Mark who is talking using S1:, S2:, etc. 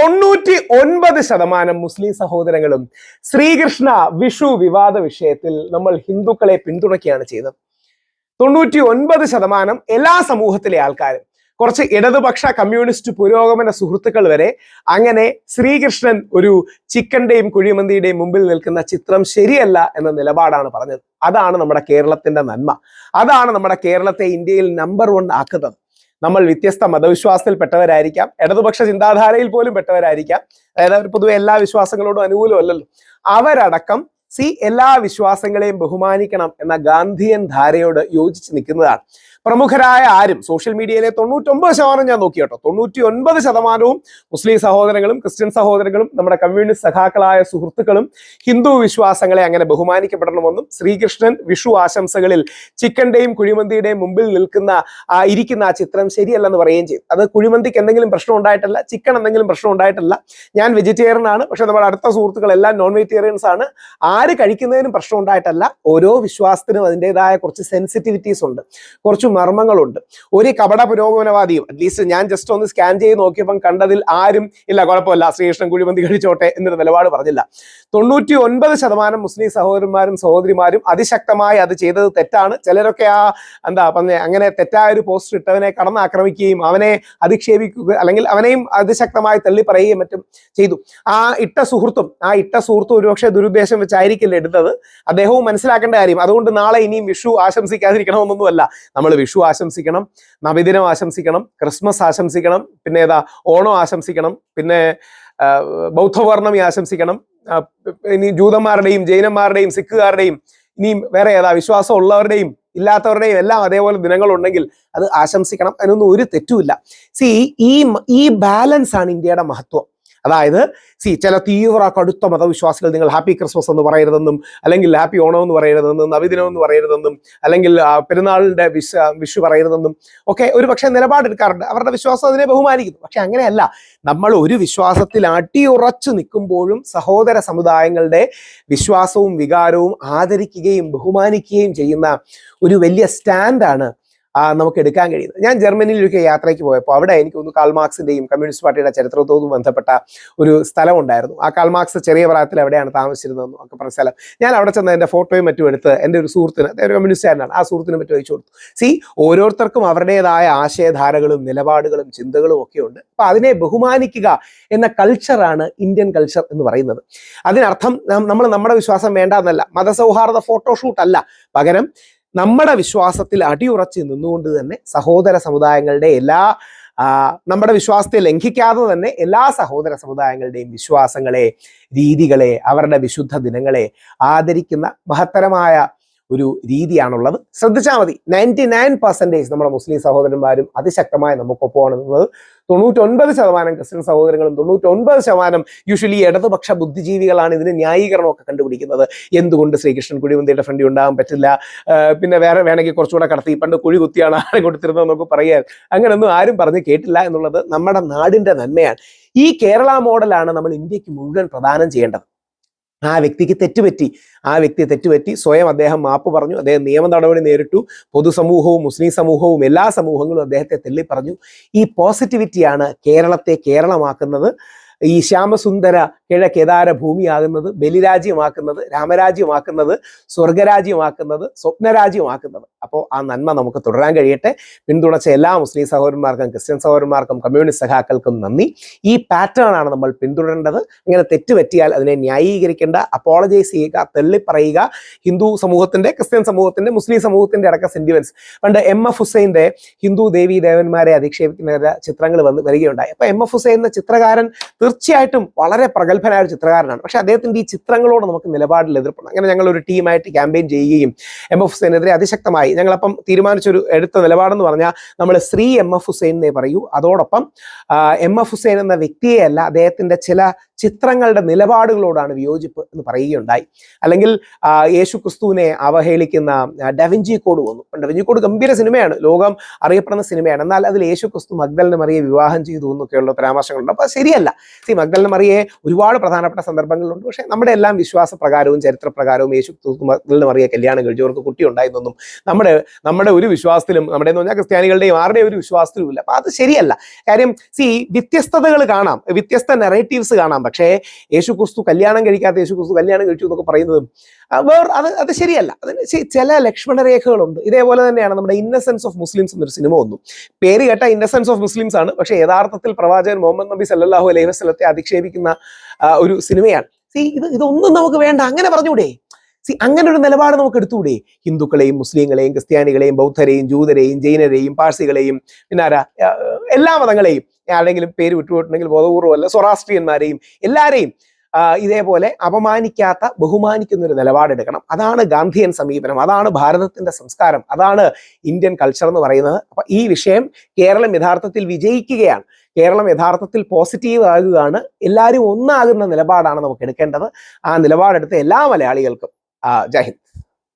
S1: 99% മുസ്ലിം സഹോദരങ്ങളും ശ്രീകൃഷ്ണ വിഷു വിവാദ വിഷയത്തിൽ നമ്മൾ ഹിന്ദുക്കളെ പിന്തുണയ്ക്കുകയാണ് ചെയ്തത്. 99% എല്ലാ സമൂഹത്തിലെ ആൾക്കാരും, കുറച്ച് ഇടതുപക്ഷ കമ്മ്യൂണിസ്റ്റ് പുരോഗമന സുഹൃത്തുക്കൾ വരെ അങ്ങനെ ശ്രീകൃഷ്ണൻ ഒരു ചിക്കന്റെയും കുഴിമന്തിയുടെയും മുമ്പിൽ നിൽക്കുന്ന ചിത്രം ശരിയല്ല എന്ന നിലപാടാണ് പറഞ്ഞത്. അതാണ് നമ്മുടെ കേരളത്തിന്റെ നന്മ. അതാണ് നമ്മുടെ കേരളത്തെ ഇന്ത്യയിൽ നമ്പർ 1 ആക്കുന്നത്. നമ്മൾ വ്യത്യസ്ത മതവിശ്വാസത്തിൽപ്പെട്ടവരായിരിക്കാം, ഇടതുപക്ഷ ചിന്താധാരയിൽ പോലും പെട്ടവരായിരിക്കാം, അതായത് പൊതുവെ എല്ലാ വിശ്വാസങ്ങളോടും അനുകൂലമല്ലല്ലോ. അവരടക്കം എല്ലാ വിശ്വാസങ്ങളെയും ബഹുമാനിക്കണം എന്ന ഗാന്ധിയൻ ധാരയോട് യോജിച്ച് നിൽക്കുന്നതാണ്. പ്രമുഖരായ ആരും സോഷ്യൽ മീഡിയയിലെ 99% ഞാൻ നോക്കി കേട്ടോ, 99% മുസ്ലിം സഹോദരങ്ങളും ക്രിസ്ത്യൻ സഹോദരങ്ങളും നമ്മുടെ കമ്മ്യൂണിസ്റ്റ് സഖാക്കളായ സുഹൃത്തുക്കളും ഹിന്ദു വിശ്വാസങ്ങളെ അങ്ങനെ ബഹുമാനിക്കപ്പെടണമെന്നും ശ്രീകൃഷ്ണൻ വിഷു ആശംസകളിൽ ചിക്കന്റെയും കുഴിമന്തിയുടെയും മുമ്പിൽ ഇരിക്കുന്ന ആ ചിത്രം ശരിയല്ലെന്ന് പറയുകയും ചെയ്യും. അത് കുഴിമന്തിക്ക് എന്തെങ്കിലും പ്രശ്നം ഉണ്ടായിട്ടല്ല, ചിക്കൻ എന്തെങ്കിലും പ്രശ്നം ഉണ്ടായിട്ടല്ല. ഞാൻ വെജിറ്റേറിയൻ ആണ്, പക്ഷെ നമ്മുടെ അടുത്ത സുഹൃത്തുക്കളെല്ലാം നോൺ വെജിറ്റേറിയൻസ് ആണ്. ആര് കഴിക്കുന്നതിനും പ്രശ്നം ഉണ്ടായിട്ടല്ല. ഓരോ വിശ്വാസത്തിനും അതിൻ്റെതായ കുറച്ച് സെൻസിറ്റിവിറ്റീസ് ഉണ്ട്, കുറച്ച് മർമ്മങ്ങളുണ്ട്. ഒരു കപട പുരോഗമനവാദിയും അറ്റ്ലീസ്റ്റ് ഞാൻ ജസ്റ്റ് ഒന്ന് സ്കാൻ ചെയ്ത് നോക്കിയപ്പം കണ്ടതിൽ ആരും ഇല്ല കുഴപ്പമില്ല ശ്രീകൃഷ്ണൻ കുഴിമന്തി കഴിച്ചോട്ടെ എന്നൊരു നിലപാട് പറഞ്ഞില്ല. 99% മുസ്ലിം സഹോദരന്മാരും സഹോദരിമാരും അതിശക്തമായി അത് ചെയ്തത് തെറ്റാണ്. ചിലരൊക്കെ അങ്ങനെ തെറ്റായ ഒരു പോസ്റ്റ് ഇട്ടവനെ കടന്നാക്രമിക്കുകയും അവനെ അധിക്ഷേപിക്കുക അല്ലെങ്കിൽ അവനെയും അതിശക്തമായി തള്ളി പറയുകയും മറ്റും ചെയ്തു. ആ ഇട്ട സുഹൃത്തും ഒരുപക്ഷെ ദുരുദ്ദേശം വെച്ചായിരിക്കില്ല എടുത്തത്. അദ്ദേഹവും മനസ്സിലാക്കേണ്ട കാര്യം. അതുകൊണ്ട് നാളെ ഇനിയും വിഷു ആശംസിക്കാതിരിക്കണമെന്നൊന്നുമല്ല. നമ്മൾ വിഷു ആശംസിക്കണം, നബിദിനം ആശംസിക്കണം, ക്രിസ്മസ് ആശംസിക്കണം, പിന്നെ ഓണം ആശംസിക്കണം, പിന്നെ ബൗദ്ധപൗർണമി ആശംസിക്കണം, ഇനി ജൂതന്മാരുടെയും ജൈനന്മാരുടെയും സിഖുകാരുടെയും ഇനിയും വേറെ വിശ്വാസം ഉള്ളവരുടെയും ഇല്ലാത്തവരുടെയും എല്ലാം അതേപോലെ ദിനങ്ങളുണ്ടെങ്കിൽ അത് ആശംസിക്കണം. അതിനൊന്നും ഒരു തെറ്റുമില്ല. ഈ ബാലൻസ് ആണ് ഇന്ത്യയുടെ മഹത്വം. അതായത് ചില തീവ്ര കടുത്ത മതവിശ്വാസികൾ നിങ്ങൾ ഹാപ്പി ക്രിസ്മസ് എന്ന് പറയരുതെന്നും, അല്ലെങ്കിൽ ഹാപ്പി ഓണം എന്ന് പറയരുതെന്നും, നബിദിനം എന്ന് പറയരുതെന്നും, അല്ലെങ്കിൽ പെരുന്നാളിന്റെ വിഷു പറയരുതെന്നും ഒക്കെ ഒരു പക്ഷേ നിലപാടെടുക്കാറുണ്ട്. അവരുടെ വിശ്വാസം അതിനെ ബഹുമാനിക്കുന്നു. പക്ഷെ അങ്ങനെയല്ല. നമ്മൾ ഒരു വിശ്വാസത്തിൽ അടിയുറച്ചു നിൽക്കുമ്പോഴും സഹോദര സമുദായങ്ങളുടെ വിശ്വാസവും വികാരവും ആദരിക്കുകയും ബഹുമാനിക്കുകയും ചെയ്യുന്ന ഒരു വലിയ സ്റ്റാൻഡാണ് നമുക്ക് എടുക്കാൻ കഴിയുന്നത്. ഞാൻ ജർമ്മനിയിലൊക്കെ യാത്രയ്ക്ക് പോയപ്പോൾ അവിടെ എനിക്ക് തോന്നുന്നു കാൾമാർക്സിന്റെയും കമ്മ്യൂണിസ്റ്റ് പാർട്ടിയുടെ ചരിത്രത്തോടും ബന്ധപ്പെട്ട ഒരു സ്ഥലം ഉണ്ടായിരുന്നു. ആ കാൾമാർക്സ് ചെറിയ പ്രായത്തിൽ എവിടെയാണ് താമസിച്ചിരുന്നതെന്നും ഒക്കെ പറഞ്ഞ സ്ഥലം. ഞാൻ അവിടെ ചെന്ന് എൻ്റെ ഫോട്ടോയും മറ്റും എടുത്ത് എൻ്റെ ഒരു സുഹൃത്തിന്, ഒരു കമ്മ്യൂണിസ്റ്റുകാരനാണ്, ആ സുഹൃത്തിന് മറ്റും അയച്ചു കൊടുത്തു. ഓരോരുത്തർക്കും അവരുടേതായ ആശയധാരകളും നിലപാടുകളും ചിന്തകളും ഒക്കെ ഉണ്ട്. അപ്പൊ അതിനെ ബഹുമാനിക്കുക എന്ന കൾച്ചറാണ് ഇന്ത്യൻ കൾച്ചർ എന്ന് പറയുന്നത്. അതിനർത്ഥം നമ്മൾ നമ്മുടെ വിശ്വാസം വേണ്ട എന്നല്ല, മതസൗഹാർദ്ദ ഫോട്ടോഷൂട്ട് അല്ല. പകരം നമ്മുടെ വിശ്വാസത്തിൽ അടിയുറച്ച് നിന്നുകൊണ്ട് തന്നെ സഹോദര സമുദായങ്ങളുടെ നമ്മുടെ വിശ്വാസത്തെ ലംഘിക്കാതെ തന്നെ എല്ലാ സഹോദര സമുദായങ്ങളുടെയും വിശ്വാസങ്ങളെ, രീതികളെ, അവരുടെ വിശുദ്ധ ദിനങ്ങളെ ആദരിക്കുന്ന മഹത്തരമായ ഒരു രീതിയാണുള്ളത്. ശ്രദ്ധിച്ചാൽ മതി. 99% നമ്മുടെ മുസ്ലിം സഹോദരന്മാരും അതിശക്തമായി നമുക്കൊപ്പമാണ് നിന്നത്. 99% ക്രിസ്ത്യൻ സഹോദരങ്ങളും 99% യൂഷ്വലി ഇടതുപക്ഷ ബുദ്ധിജീവികളാണ് ഇതിന് ന്യായീകരണമൊക്കെ കണ്ടുപിടിക്കുന്നത്. എന്തുകൊണ്ട് ശ്രീകൃഷ്ണൻ കുഴിമന്തിയുടെ ഫ്രണ്ടി ഉണ്ടാകാൻ പറ്റില്ല, പിന്നെ വേണമെങ്കിൽ കുറച്ചുകൂടെ കടത്തി, പണ്ട് കുഴി കുത്തിയാണ് ആരെ കൊടുത്തിരുന്നതെന്നൊക്കെ പറയാൻ. അങ്ങനെയൊന്നും ആരും പറഞ്ഞ് കേട്ടില്ല എന്നുള്ളത് നമ്മുടെ നാടിന്റെ നന്മയാണ്. ഈ കേരള മോഡലാണ് നമ്മൾ ഇന്ത്യക്ക് മുഴുവൻ പ്രദാനം ചെയ്യേണ്ടത്. ആ വ്യക്തി തെറ്റുപറ്റി സ്വയം അദ്ദേഹം മാപ്പ് പറഞ്ഞു, അദ്ദേഹം നിയമ നടപടി നേരിട്ടു. പൊതുസമൂഹവും മുസ്ലിം സമൂഹവും എല്ലാ സമൂഹങ്ങളും അദ്ദേഹത്തെ തള്ളിപ്പറഞ്ഞു. ഈ പോസിറ്റിവിറ്റിയാണ് കേരളത്തെ കേരളമാക്കുന്നത്, ഈ ശ്യാമസുന്ദര കിഴക്കേദാര ഭൂമിയാകുന്നത്, ബലിരാജ്യമാക്കുന്നത്, രാമരാജ്യമാക്കുന്നത്, സ്വർഗരാജ്യമാക്കുന്നത്, സ്വപ്നരാജ്യമാക്കുന്നത്. അപ്പോൾ ആ നന്മ നമുക്ക് തുടരാൻ കഴിയട്ടെ. പിന്തുണച്ച എല്ലാ മുസ്ലിം സഹോദരന്മാർക്കും ക്രിസ്ത്യൻ സഹോദരന്മാർക്കും കമ്മ്യൂണിസ്റ്റ് സഖാക്കൾക്കും നന്ദി. ഈ പാറ്റേൺ ആണ് നമ്മൾ പിന്തുടരേണ്ടത്. ഇങ്ങനെ തെറ്റുപറ്റിയാൽ അതിനെ ന്യായീകരിക്കേണ്ട, അപ്പോളജൈസ് ചെയ്യുക, തള്ളിപ്പറയുക. ഹിന്ദു സമൂഹത്തിന്റെ, ക്രിസ്ത്യൻ സമൂഹത്തിന്റെ, മുസ്ലിം സമൂഹത്തിന്റെ അടക്കം സെന്റിമെന്റ്സ്. പണ്ട് MF ഹുസൈന്റെ ഹിന്ദു ദേവീ ദേവന്മാരെ അധിക്ഷേപിക്കുന്ന ചിത്രങ്ങൾ വരികയുണ്ടായി. അപ്പൊ MF ഹുസൈൻ എന്ന ചിത്രകാരൻ തീർച്ചയായിട്ടും വളരെ പ്രഗത്ഭനായ ഒരു ചിത്രകാരനാണ്. പക്ഷെ അദ്ദേഹത്തിന്റെ ഈ ചിത്രങ്ങളോട് നമുക്ക് നിലപാടിൽ എതിർപ്പുണ്ട്. അങ്ങനെ ഞങ്ങൾ ഒരു ടീമായിട്ട് ക്യാമ്പയിൻ ചെയ്യുകയും MF ഹുസൈനെതിരെ അതിശക്തമായി ഞങ്ങളപ്പം തീരുമാനിച്ചൊരു എടുത്ത നിലപാടെന്ന് പറഞ്ഞാൽ നമ്മൾ ശ്രീ MF ഹുസൈൻ എന്നേ പറയൂ. അതോടൊപ്പം MF ഹുസൈൻ എന്ന വ്യക്തിയെയല്ല, അദ്ദേഹത്തിന്റെ ചില ചിത്രങ്ങളുടെ നിലപാടുകളോടാണ് വിയോജിപ്പ് എന്ന് പറയുകയുണ്ടായി. അല്ലെങ്കിൽ യേശു ക്രിസ്തുവിനെ അവഹേളിക്കുന്ന ഡവിഞ്ചി കോഡ് വന്നു. ഡവിഞ്ചി കോഡ് ഗംഭീര സിനിമയാണ്, ലോകം അറിയപ്പെടുന്ന സിനിമയാണ്. എന്നാൽ അതിൽ യേശു ക്രിസ്തു മഗ്ദലന മറിയെ വിവാഹം ചെയ്തു എന്നൊക്കെയുള്ള പരാമർശങ്ങളുണ്ട്. അപ്പൊ ശരിയല്ല. മഗ്ദലന മറിയെ ഒരുപാട് ഒരുപാട് പ്രധാനപ്പെട്ട സന്ദർഭങ്ങളുണ്ട്. പക്ഷേ നമ്മുടെ എല്ലാം വിശ്വാസപ്രകാരവും ചരിത്രപ്രകാരവും യേശു ക്രിസ്തു മറിയ കല്യാണം കഴിച്ചവർക്ക് കുട്ടി ഉണ്ടായിരുന്നൊന്നും നമ്മുടെ ഒരു വിശ്വാസത്തിലും, നമ്മുടെ എന്ന് പറഞ്ഞാൽ ക്രിസ്ത്യാനികളുടെയും ആരുടെയും ഒരു വിശ്വാസത്തിലും ഇല്ല. അപ്പൊ അത് ശരിയല്ല. കാര്യം വ്യത്യസ്തതകൾ കാണാം, വ്യത്യസ്ത നെറേറ്റീവ്സ് കാണാം. പക്ഷേ യേശു ക്രിസ്തു കല്യാണം കഴിക്കാത്ത യേശു ക്രിസ്തു കല്യാണം കഴിച്ചു എന്നൊക്കെ പറയുന്നതും അത് ശരിയല്ല. അതിന് ചില ലക്ഷ്മണരേഖകളുണ്ട്. ഇതേപോലെ തന്നെയാണ് നമ്മുടെ ഇന്നസെൻസ് ഓഫ് മുസ്ലിംസ് എന്നൊരു സിനിമ വന്നു. പേര് കേട്ട ഇന്നസെൻസ് ഓഫ് മുസ്ലിംസ് ആണ്, പക്ഷേ യഥാർത്ഥത്തിൽ പ്രവാചകൻ മുഹമ്മദ് നബി സല്ലല്ലാഹു അലൈഹി വസല്ലത്തെ അധിക്ഷേപിക്കുന്ന ഒരു സിനിമയാണ്. ഇതൊന്നും നമുക്ക് വേണ്ട, അങ്ങനെ പറഞ്ഞൂടെ? അങ്ങനെ ഒരു നിലപാട് നമുക്ക് എടുത്തുകൂടെ? ഹിന്ദുക്കളെയും മുസ്ലിങ്ങളെയും ക്രിസ്ത്യാനികളെയും ബൗദ്ധരെയും ജൂതരെയും ജൈനരെയും പാഴ്സികളെയും പിന്നെ എല്ലാ മതങ്ങളെയും, ആരുടെങ്കിലും പേര് വിട്ടുപോയിട്ടുണ്ടെങ്കിൽ ബോധപൂർവ്വമല്ല, സൊറാസ്ട്രിയന്മാരെയും എല്ലാവരെയും ഇതേപോലെ അപമാനിക്കാത്ത, ബഹുമാനിക്കുന്ന ഒരു നിലപാടെടുക്കണം. അതാണ് ഗാന്ധിയൻ സമീപനം, അതാണ് ഭാരതത്തിന്റെ സംസ്കാരം, അതാണ് ഇന്ത്യൻ കൾച്ചർ എന്ന് പറയുന്നത്. അപ്പൊ ഈ വിഷയം കേരളം യഥാർത്ഥത്തിൽ വിജയിക്കുകയാണ്, കേരളം യഥാർത്ഥത്തിൽ പോസിറ്റീവ് ആകുകയാണ്, എല്ലാവരും ഒന്നാകുന്ന നിലപാടാണ് നമുക്ക് എടുക്കേണ്ടത്. ആ നിലപാടെടുത്ത എല്ലാ മലയാളികൾക്കും ജയ് ഹിന്ദ്.